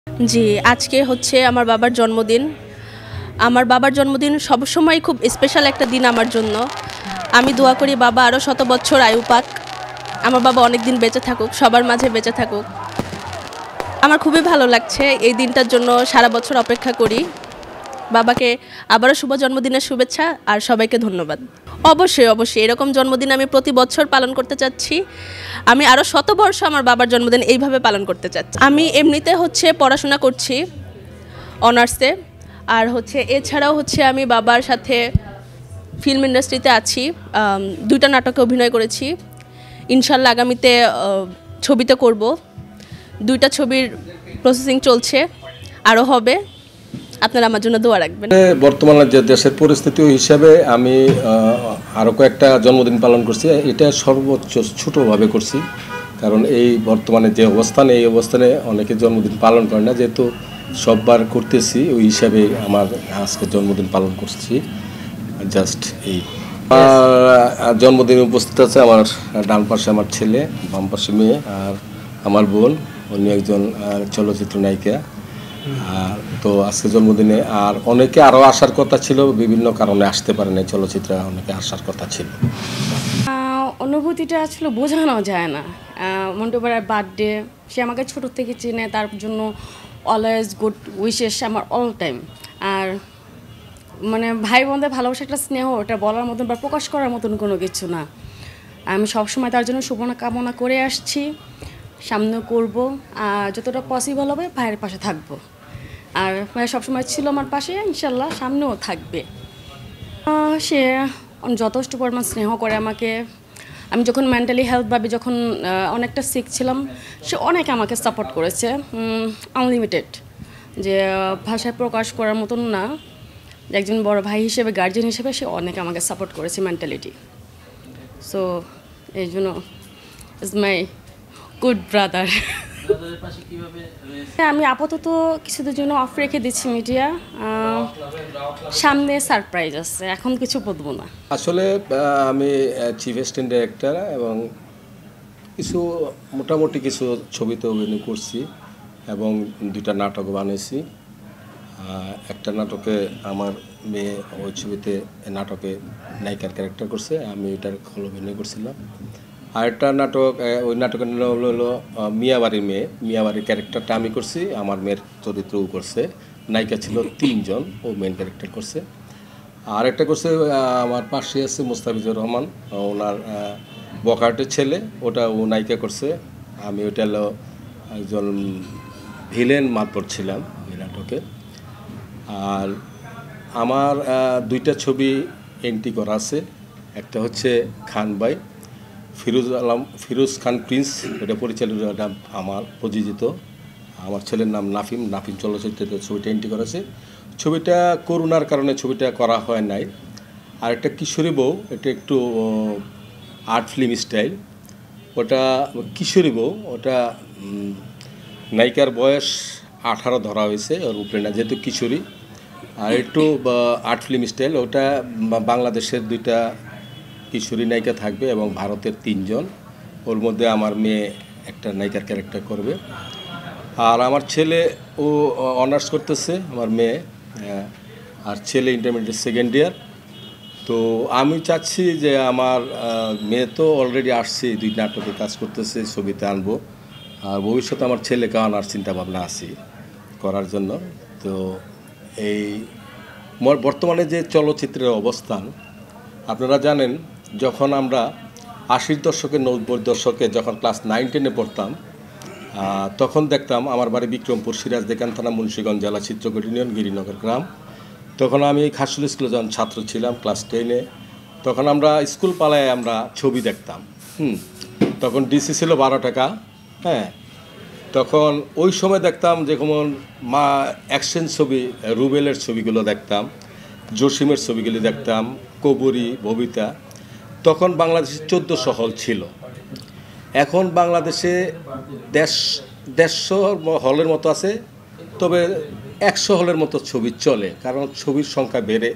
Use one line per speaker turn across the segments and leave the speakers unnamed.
জি, আজকে হচ্ছে আমার বাবার জন্মদিন। আমার বাবার জন্মদিন সবসময় খুব স্পেশাল একটা দিন আমার জন্য। আমি দোয়া করি বাবা আরও শত বছর আয়ু পাক। আমার বাবা অনেক দিন বেঁচে থাকুক, সবার মাঝে বেঁচে থাকুক। আমার খুবই ভালো লাগছে, এই দিনটার জন্য সারা বছর অপেক্ষা করি। বাবাকে আবারও শুভ জন্মদিনের শুভেচ্ছা আর সবাইকে ধন্যবাদ। অবশ্যই, অবশ্যই এরকম জন্মদিন আমি প্রতি বছর পালন করতে চাচ্ছি। আমি আরও শতবর্ষ আমার বাবার জন্মদিন এইভাবে পালন করতে চাচ্ছি। আমি এমনিতে হচ্ছে পড়াশোনা করছি অনার্সে, আর হচ্ছে এছাড়াও হচ্ছে আমি বাবার সাথে ফিল্ম ইন্ডাস্ট্রিতে আছি। দুইটা নাটকে অভিনয় করেছি। ইনশাল্লাহ আগামীতে ছবিতে করব। দুইটা ছবির প্রসেসিং চলছে, আরও হবে। আপনারা আমার জন্য দোয়া রাখবেন।
বর্তমানে যে দেশের পরিস্থিতি হিসাবে আমি আরও কয়েকটা জন্মদিন পালন করছি। এটা সর্বোচ্চ ছোটোভাবে করছি, কারণ এই বর্তমানে যে অবস্থান, এই অবস্থানে অনেকে জন্মদিন পালন করে না, যেহেতু সববার করতেছি ওই হিসাবে আমার আজকে জন্মদিন পালন করছি। জাস্ট এই জন্মদিনে উপস্থিত আছে আমার ডান পাশে আমার ছেলে, বাম পাশে মেয়ে, আর আমার বোন, উনি একজন চলচ্চিত্র নায়িকা। তো আজকে জন্মদিনে আর অনেকে আরও আসার কথা ছিল, বিভিন্ন কারণে আসতে পারে না, চলচ্চিত্রে অনেকে আসার কথা ছিল।
অনুভূতিটা আসলে বোঝানো যায় না। মন্টু ভাইয়ের বার্থডে, সে আমাকে ছোটো থেকে চেনে, তার জন্য অলওয়েজ গুড উইশেস আমার অল টাইম। আর মানে ভাই বোনদের ভালোবাসা একটা স্নেহ, ওটা বলার মতন বা প্রকাশ করার মতন কোনো কিছু না। আমি সবসময় তার জন্য শুভকামনা করে আসছি, সামনেও করব। আর যতটা পসিবল হবে ভাইয়ের পাশে থাকবো। আর ভাই সবসময় ছিল আমার পাশে, ইনশাল্লাহ সামনেও থাকবে। সে যথেষ্ট পরিমাণ স্নেহ করে আমাকে। আমি যখন মেন্টালি হেলথভাবে যখন অনেকটা সিক ছিলাম, সে অনেক আমাকে সাপোর্ট করেছে, আনলিমিটেড, যে ভাষায় প্রকাশ করার মতন না। একজন বড় ভাই হিসেবে, গার্জিয়ান হিসেবে সে অনেক আমাকে সাপোর্ট করেছে মেন্টালিটি। সো এই জন্য ইজ মাই গুড ব্রাদার। আমি আপাতত কিছুদের জন্য অফ রেখে দিচ্ছি মিডিয়া, সামনে সারপ্রাইজ আছে, এখন কিছু বলবো না।
আসলে আমি চিফ অ্যাসিস্ট্যান্ট ডাইরেক্টর এবং কিছু মোটামুটি কিছু ছবিতে অভিনয় করছি এবং দুইটা নাটক বানিয়েছি। একটা নাটকে আমার মেয়ে ওই ছবিতে নাটকে নায়িকার ক্যারেক্টার করছে, আমি ওইটার খল অভিনয় করছিলাম। আরেকটা নাটক, ওই নাটকের নাম হলো মিয়াবাড়ির মেয়ে। মিয়াবাড়ির ক্যারেক্টারটা আমি করছি, আমার মেয়ের চরিত্রও করছে। নায়িকা ছিল 3 জন, ও মেন ক্যারেক্টার করছে। আর একটা করছে আমার পাশে আছে মোস্তাফিজুর রহমান, ওনার বকাটের ছেলে, ওটা ও নায়িকা করছে। আমি ওইটা হলো একজন ভিলেন মাতবর ছিলাম ওই নাটকে। আর আমার দুইটা ছবি এন্ট্রি করা আছে। একটা হচ্ছে খান ভাই, ফিরোজ খান প্রিন্স, এটা পরিচালিত, আমার প্রযোজিত। আমার ছেলের নাম নাফিম, নাফিম চলচ্চিত্রে ছবিটা এন্ট্রি করেছে। ছবিটা করোনার কারণে ছবিটা করা হয় নাই। আর একটা কিশোরী বউ, এটা একটু আর্ট ফিল্ম স্টাইল। ওটা কিশোরী বউ, ওটা নায়িকার বয়স 18 ধরা হয়েছে, ওর উপরে না, যেহেতু কিশোরী। আর একটু আর্ট ফিল্ম স্টাইল, ওটা বাংলাদেশের দুইটা কিশোরী নায়িকা থাকবে এবং ভারতের 3 জন। ওর মধ্যে আমার মেয়ে একটা নায়িকার ক্যারেক্টার করবে। আর আমার ছেলে, ও অনার্স করতেছে, আমার মেয়ে, আর ছেলে ইন্টারমিডিয়েট সেকেন্ড ইয়ার। তো আমি চাচ্ছি যে আমার মেয়ে তো অলরেডি আসছে, 2 নাটকে কাজ করতেছে, ছবিতে আনবো। আর ভবিষ্যতে আমার ছেলেকে আনার চিন্তাভাবনা আছে করার জন্য। তো এই বর্তমানে যে চলচ্চিত্রের অবস্থান, আপনারা জানেন, যখন আমরা 80-র দশকে, 90-র দশকে যখন ক্লাস 9-10-এ পড়তাম, তখন দেখতাম, আমার বাড়ি বিক্রমপুর, সিরাজদিখান থানা, মুন্সিগঞ্জ জেলা, চিত্রকূট ইউনিয়ন, গিরিনগর গ্রাম। তখন আমি খাসুল স্কুলে যখন ছাত্র ছিলাম, ক্লাস 10-এ, তখন আমরা স্কুল পালায় আমরা ছবি দেখতাম। তখন ডিসি ছিল 12 টাকা। হ্যাঁ, তখন ওই সময় দেখতাম যেমন অ্যাকশন ছবি, রুবেলের ছবিগুলো দেখতাম, জসিমের ছবিগুলি দেখতাম, কবরী, ববিতা। তখন বাংলাদেশে 1400 হল ছিল। এখন বাংলাদেশে 150 হলের মতো আছে, তবে 100 হলের মতো ছবি চলে, কারণ ছবির সংখ্যা বেড়ে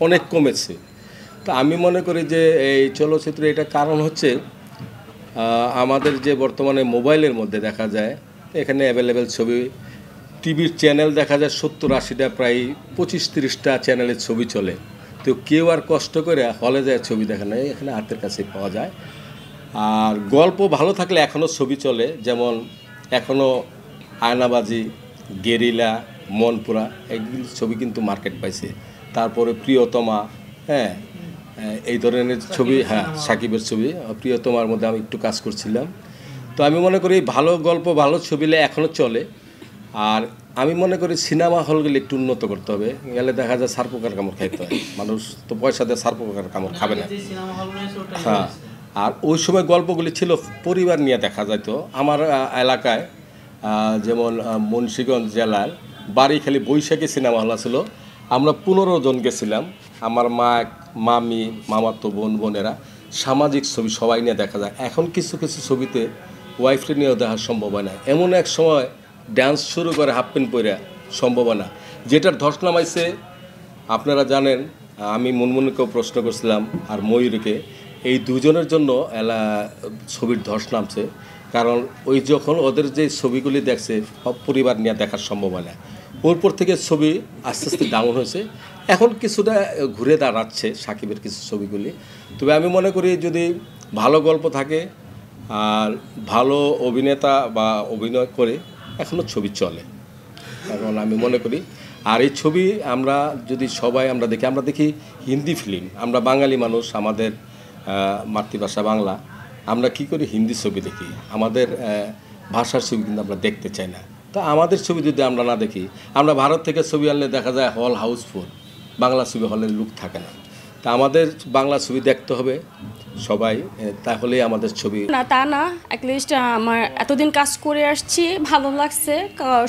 অনেক কমেছে। তো আমি মনে করি যে এই চলচ্চিত্র, এটা কারণ হচ্ছে আমাদের যে বর্তমানে মোবাইলের মধ্যে দেখা যায়, এখানে অ্যাভেলেবেল ছবি টিভির চ্যানেল দেখা যায় 70-80টা, প্রায় 25-30টা চ্যানেলের ছবি চলে। তো কেউ আর কষ্ট করে হলে যায় ছবি দেখা নেই, এখানে হাতের কাছে পাওয়া যায়। আর গল্প ভালো থাকলে এখনও ছবি চলে, যেমন এখনও আয়নাবাজি, গেরিলা, মনপুরা এইগুলি ছবি কিন্তু মার্কেট পাইছে। তারপরে প্রিয়তমা, হ্যাঁ, এই ধরনের ছবি, হ্যাঁ সাকিবের ছবি প্রিয়তমার মধ্যে আমি একটু কাজ করছিলাম। তো আমি মনে করি ভালো গল্প ভালো ছবিলে এখনও চলে। আর আমি মনে করি সিনেমা হলগুলি একটু উন্নত করতে হবে, গেলে দেখা যায় সার পোকার কামড় খাইতে হয়, মানুষ তো পয়সা দিয়ে সার পোকার কামড় খাবে না। হ্যাঁ, আর ওই সময় গল্পগুলি ছিল পরিবার নিয়ে দেখা যেত। আমার এলাকায় যেমন মুন্সিগঞ্জ জেলার বাড়িখালী বৈশাখী সিনেমা হল ছিল, আমরা 15 জন গেছিলাম। আমার মা, মামি, মামাতো বোন, বোনেরা, সামাজিক ছবি সবাই নিয়ে দেখা যায়। এখন কিছু কিছু ছবিতে ওয়াইফকে নিয়েও দেখা সম্ভব হয় না। এমন এক সময় ডান্স শুরু করে হাফ প্যান্ট পরে, সম্ভব হয় না। যেটার ধস নামাইছে আপনারা জানেন, আমি মুনমুনকেও প্রশ্ন করছিলাম আর ময়ূরকে, এই দুজনের জন্য ছবির ধস নামছে। কারণ ওই যখন ওদের যে ছবিগুলি দেখছে সব পরিবার নিয়ে দেখার সম্ভব হয় না। ওরপর থেকে ছবি আস্তে আস্তে ডাউন হয়েছে, এখন কিছুটা ঘুরে দাঁড়াচ্ছে সাকিবের কিছু ছবিগুলি। তবে আমি মনে করি যদি ভালো গল্প থাকে আর ভালো অভিনেতা বা অভিনয় করে এখনও ছবি চলে, কারণ আমি মনে করি। আর এই ছবি আমরা যদি সবাই আমরা দেখি হিন্দি ফিল্ম, আমরা বাঙালি মানুষ, আমাদের মাতৃভাষা বাংলা, আমরা কি করি হিন্দি ছবি দেখি, আমাদের ভাষার ছবি কিন্তু আমরা দেখতে চাই না। তো আমাদের ছবি যদি আমরা না দেখি, আমরা ভারত থেকে ছবি আনলে দেখা যায় হল হাউসফুল, বাংলা ছবি হলের লুক থাকে না। তা আমাদের বাংলা ছবি দেখতে হবে সবাই, তাহলেই আমাদের ছবি।
না তা না, অ্যাটলিস্ট আমার এতদিন কাজ করে আসছি, ভালো লাগছে,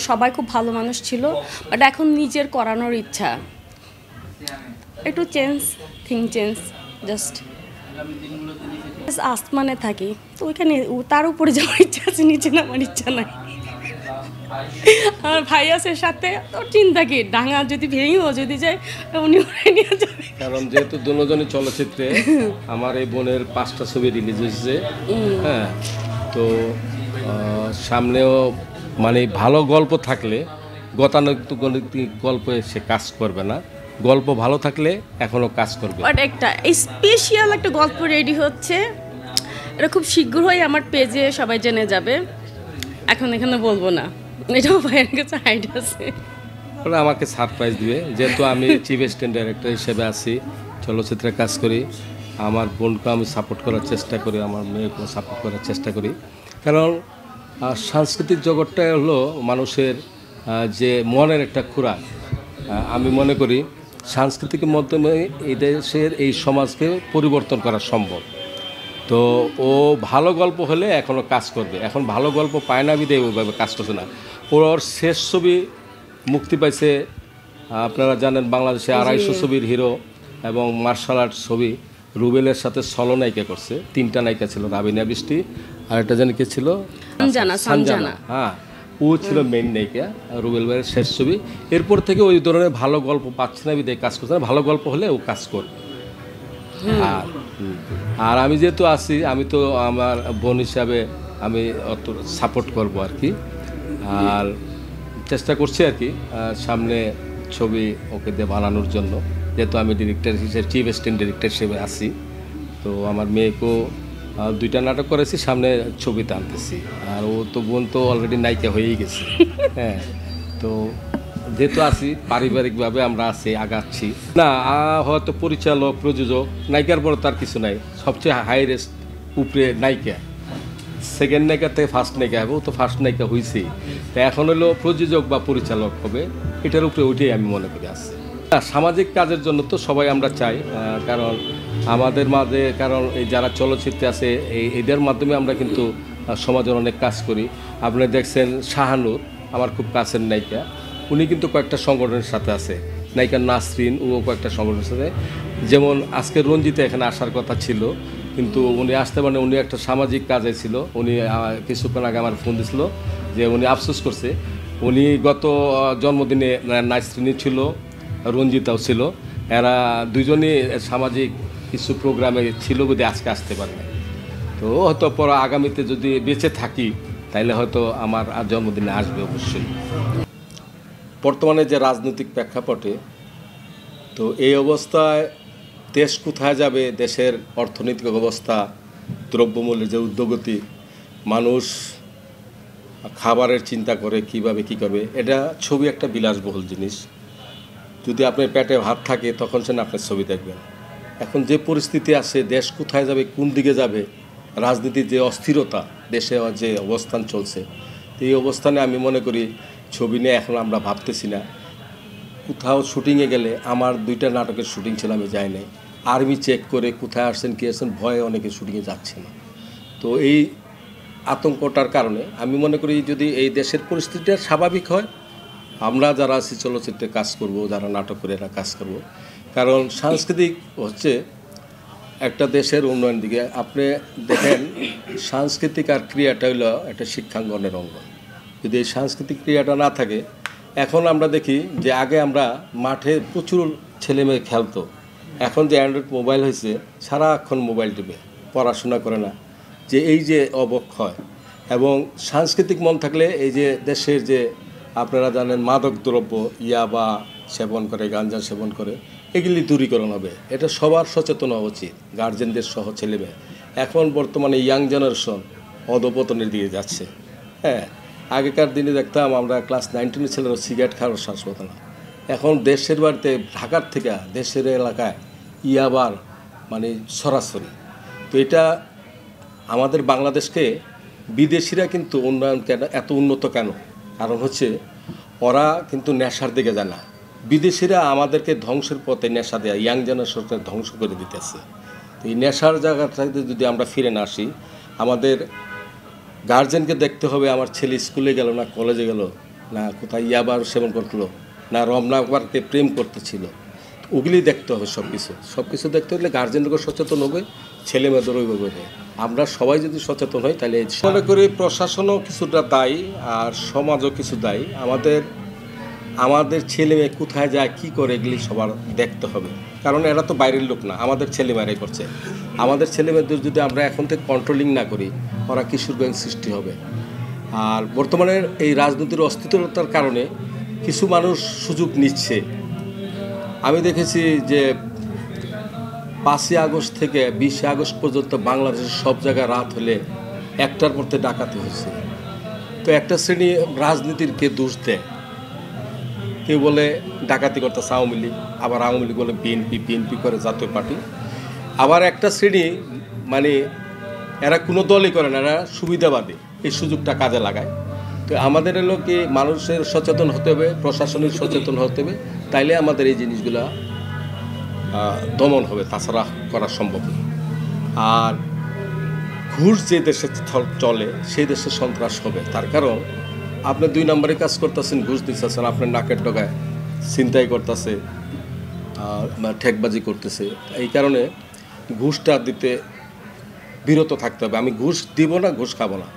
সবাই খুব ভালো মানুষ ছিল। বাট এখন নিজের করানোর ইচ্ছা, একটু চেঞ্জ জাস্ট। আসমানে থাকি তো ওইখানে তার উপরে যাওয়ার ইচ্ছা আছে, নিচে নামার ইচ্ছা নাই। আমার ভাই আছে সাথে, তোর চিন্তা কি, ডাঙা যদি ভেঙেও যদি যায় উনি উড়ে নিয়ে যাবে।
কারণ যেহেতু দুজনই চলচ্চিত্রে আমার এই বোনের 5টা ছবি রিলিজ হয়েছে, হ্যাঁ, তো সামনেও মানে ভালো গল্প থাকলে গতানুগতিক গল্পে সে কাজ করবে না, গল্প ভালো থাকলে এখনও কাজ করবে।
বাট একটা স্পেশাল একটা গল্প রেডি হচ্ছে, এটা খুব শীঘ্রই আমার পেজে সবাই জেনে যাবে। এখন এখানে বলবো না, এটাও ভাইয়ের কাছে আইডিয়া আছে।
ওরা আমাকে সারপ্রাইজ দিবে, যেহেতু আমি চিফ অ্যাসিস্ট্যান্ট ডাইরেক্টর হিসেবে আছি, চলচ্চিত্রে কাজ করি। আমার বোনকে আমি সাপোর্ট করার চেষ্টা করি, আমার মেয়েকেও সাপোর্ট করার চেষ্টা করি। কারণ সাংস্কৃতিক জগৎটা হলো মানুষের যে মনের একটা খোরাক। আমি মনে করি সাংস্কৃতিকের মাধ্যমে এই দেশের এই সমাজকে পরিবর্তন করা সম্ভব। তো ও ভালো গল্প হলে এখনও কাজ করবে, এখন ভালো গল্প পায় না বিদে ওইভাবে কাজ করছে না। ওর শেষ ছবি মুক্তি পাইছে, আপনারা জানেন বাংলাদেশে 250 ছবির হিরো এবং মার্শাল আর্ট ছবি রুবেলের সাথে নায়িকা করছে। 3টা নায়িকা ছিল, রাবিনা বৃষ্টি, আর একটা জানি কে ছিল, সঞ্জানা। হ্যাঁ, ও ছিল মেইন নায়িকা, রুবেল ভাইয়ের শেষ ছবি। এরপর থেকে ওই ধরনের ভালো গল্প পাচ্ছে না বিদে কাজ করছে না। ভালো গল্প হলে ও কাজ করবে। আর আমি যেহেতু আছি, আমি তো আমার বোন হিসাবে আমি অত সাপোর্ট করব আর কি, আর চেষ্টা করছি আর কি সামনে ছবি ওকে দিয়ে বানানোর জন্য। যেহেতু আমি ডিরেক্টর হিসেবে চিফ অ্যাসিস্ট্যান্ট ডিরেক্টর হিসেবে আছি, তো আমার মেয়েকেও 2টা নাটক করেছি, সামনে ছবিতে আনতেছি। আর ও তো বোন তো অলরেডি নায়িকা হয়েই গেছে। হ্যাঁ, তো যেহেতু আছি পারিবারিকভাবে আমরা আছি, আগাচ্ছি না। হয়তো পরিচালক, প্রযোজক, নায়িকার পরে তার কিছু নাই, সবচেয়ে হাইয়েস্ট উপরে নায়িকা, সেকেন্ড নায়িকা থেকে ফার্স্ট নায়িকা হবে, ও তো ফার্স্ট নায়িকা হয়েছেই। তো এখন হলো প্রযোজক বা পরিচালক হবে, এটার উপরে ওইটাই আমি মনে করি আছে। সামাজিক কাজের জন্য তো সবাই আমরা চাই, কারণ আমাদের মাঝে, কারণ এই যারা চলচ্চিত্রে আছে এদের মাধ্যমে আমরা কিন্তু সমাজের অনেক কাজ করি। আপনি দেখছেন শাহানুর, আমার খুব কাছের নায়িকা, উনি কিন্তু কয়েকটা সংগঠনের সাথে আছে। নায়িকা নাসরিন, ও কয়েকটা সংগঠনের সাথে। যেমন আজকে রঞ্জিতা এখানে আসার কথা ছিল, কিন্তু উনি আসতে পারেন, উনি একটা সামাজিক কাজে ছিল। উনি কিছুক্ষণ আগে আমার ফোন দিয়েছিল যে উনি আফসোস করছে, উনি গত জন্মদিনে নাসরিনই ছিল, রঞ্জিতাও ছিল, এরা দুজনই সামাজিক কিছু প্রোগ্রামে ছিল বলে আজকে আসতে পারে না। তো হয়তো পর আগামীতে যদি বেঁচে থাকি তাইলে হয়তো আমার আর জন্মদিনে আসবে অবশ্যই। বর্তমানে যে রাজনৈতিক প্রেক্ষাপটে, তো এই অবস্থায় দেশ কোথায় যাবে, দেশের অর্থনৈতিক অবস্থা, দ্রব্যমূল্যের যে ঊর্ধ্বগতি, মানুষ খাবারের চিন্তা করে কিভাবে কী করবে, এটা ছবি একটা বিলাসবহুল জিনিস। যদি আপনার পেটে ভাত থাকে তখন সে আপনার ছবি দেখবেন। এখন যে পরিস্থিতি আছে, দেশ কোথায় যাবে, কোন দিকে যাবে, রাজনীতির যে অস্থিরতা, দেশে যে অবস্থান চলছে, এই অবস্থানে আমি মনে করি ছবি নিয়ে এখন আমরা ভাবতেছি না। কোথাও শুটিংয়ে গেলে, আমার 2টা নাটকের শুটিং ছিল, আমি যাই নাই। আর্মি চেক করে কোথায় আসছেন কী আসছেন ভয়ে অনেকে শুটিংয়ে যাচ্ছে না। তো এই আতঙ্কটার কারণে আমি মনে করি যদি এই দেশের পরিস্থিতিটা স্বাভাবিক হয়, আমরা যারা আছি চলচ্চিত্রে কাজ করব, যারা নাটক করে এরা কাজ করব। কারণ সাংস্কৃতিক হচ্ছে একটা দেশের উন্নয়ন দিকে। আপনি দেখেন সাংস্কৃতিক আর ক্রিয়াটা হলো একটা শিক্ষাঙ্গনের অঙ্গ। যদি এই সাংস্কৃতিক ক্রিয়াটা না থাকে, এখন আমরা দেখি যে আগে আমরা মাঠে প্রচুর ছেলেমেয়ে খেলতো, এখন যে অ্যান্ড্রয়েড মোবাইল হয়েছে সারাক্ষণ মোবাইল টিপে, পড়াশোনা করে না। যে এই যে অবক্ষয়, এবং সাংস্কৃতিক মন থাকলে এই যে দেশের যে আপনারা জানেন মাদক দ্রব্য, ইয়াবা সেবন করে, গাঞ্জা সেবন করে, এগুলি দূরীকরণ হবে। এটা সবার সচেতন হওয়া উচিত, গার্জেনদের সহ ছেলেমেয়ে। এখন বর্তমানে ইয়াং জেনারেশন অধপতনের দিকে যাচ্ছে। হ্যাঁ, আগেকার দিনে দেখতাম আমরা ক্লাস 9-10 ছেলেরা সিগারেট খাওয়ার শ্বাস হতো না। এখন দেশের বাড়িতে, ঢাকার থেকে দেশের এলাকায় ইয়াবার মানে সরাসরি। তো এটা আমাদের বাংলাদেশকে বিদেশিরা কিন্তু উন্নয়ন কেন এত উন্নত কেন? কারণ হচ্ছে ওরা কিন্তু নেশার দিকে যায় না। বিদেশিরা আমাদেরকে ধ্বংসের পথে নেশা দেয়, ইয়াং জেনারেশনকে ধ্বংস করে দিতেছে। তো এই নেশার জায়গাটাতে যদি আমরা ফিরে না আসি, আমাদের গার্জেনকে দেখতে হবে আমার ছেলে স্কুলে গেল না, কলেজে গেল না, কোথায় ইয়াবার সেবন করলো না, রমনাবারকে প্রেম করতেছিল, ওগুলি দেখতে হবে। সব কিছু দেখতে হলে গার্জেনদেরকে সচেতন হবে, ছেলে মেয়েদেরও হবে। আমরা সবাই যদি সচেতন হই তাহলে মনে করি প্রশাসনও কিছুটা দায়ী আর সমাজও কিছু দায়ী। আমাদের ছেলে মেয়ে কোথায় যায়, কী করে, এগুলি সবার দেখতে হবে। কারণ এরা তো বাইরের লোক না, আমাদের ছেলেমেয়েরাই করছে। আমাদের ছেলেমেয়েদের যদি আমরা এখন থেকে কন্ট্রোলিং না করি, ওরা কিশোরগঞ্জ সৃষ্টি হবে। আর বর্তমানে এই রাজনীতির অস্থিরতার কারণে কিছু মানুষ সুযোগ নিচ্ছে। আমি দেখেছি যে 5ই আগস্ট থেকে 20 আগস্ট পর্যন্ত বাংলাদেশের সব জায়গায় রাত হলে 1টার পর ডাকাতি হয়েছে। তো একটা শ্রেণী রাজনীতির কে দোষ দেয়, কেউ বলে ডাকাতি করতেছে আওয়ামী লীগ, আবার আওয়ামী লীগ বলে বিএনপি করে জাতীয় পার্টি। আবার একটা শ্রেণী মানে এরা কোনো দলই করে না, এরা সুবিধাবাদী, এই সুযোগটা কাজে লাগায়। তো আমাদের এলো কি মানুষের সচেতন হতে হবে, প্রশাসনিক সচেতন হতে হবে, তাইলে আমাদের এই জিনিসগুলা দমন হবে, তাছাড়া করা সম্ভব না। আর ঘুষ যে দেশে চলে সেই দেশে সন্ত্রাস হবে। তার কারণ আপনি 2 নম্বরে কাজ করতেছেন, ঘুষ দিচ্ছেন, আপনার নাকের ডগায় ছিনতাই করতেছে, ঠেকবাজি করতেছে। এই কারণে ঘুষটা দিতে বিরত থাকতে হবে। আমি ঘুষ দিব না, ঘুষ খাবো না।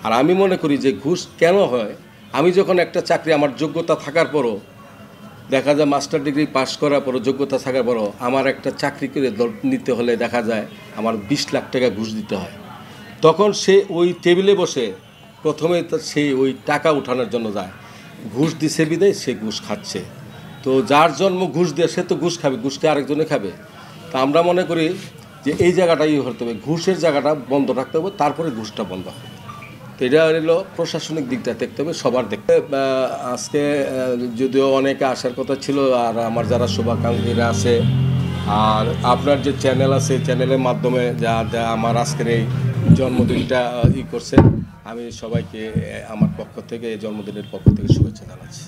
আর আমি মনে করি যে ঘুষ কেন হয়, আমি যখন একটা চাকরি আমার যোগ্যতা থাকার পরও দেখা যায় মাস্টার ডিগ্রি পাশ করার পরও, যোগ্যতা থাকার পরও আমার একটা চাকরি করে নিতে হলে দেখা যায় আমার 20 লাখ টাকা ঘুষ দিতে হয়। তখন সে ওই টেবিলে বসে প্রথমে সে ওই টাকা উঠানোর জন্য যায়, ঘুষ দিছে বিদায় সে ঘুষ খাচ্ছে। তো যার জন্ম ঘুষ দেয় সে তো ঘুষ খাবে, ঘুষকে আরেকজনে খাবে। তা আমরা মনে করি যে এই জায়গাটাই হতে হবে, ঘুষের জায়গাটা বন্ধ রাখতে হবে, তারপরে ঘুষটা বন্ধ হবে। তো এটা হলো প্রশাসনিক দিকটা দেখতে হবে, সবার দেখতে। আজকে যদিও অনেকে আসার কথা ছিল, আর আমার যারা শুভাকাঙ্ক্ষীরা আছে আর আপনার যে চ্যানেল আছে, চ্যানেলের মাধ্যমে যা আমার আজকের এই জন্মদিনটা করছে, আমি সবাইকে আমার পক্ষ থেকে, জন্মদিনের পক্ষ থেকে শুভেচ্ছা জানাচ্ছি।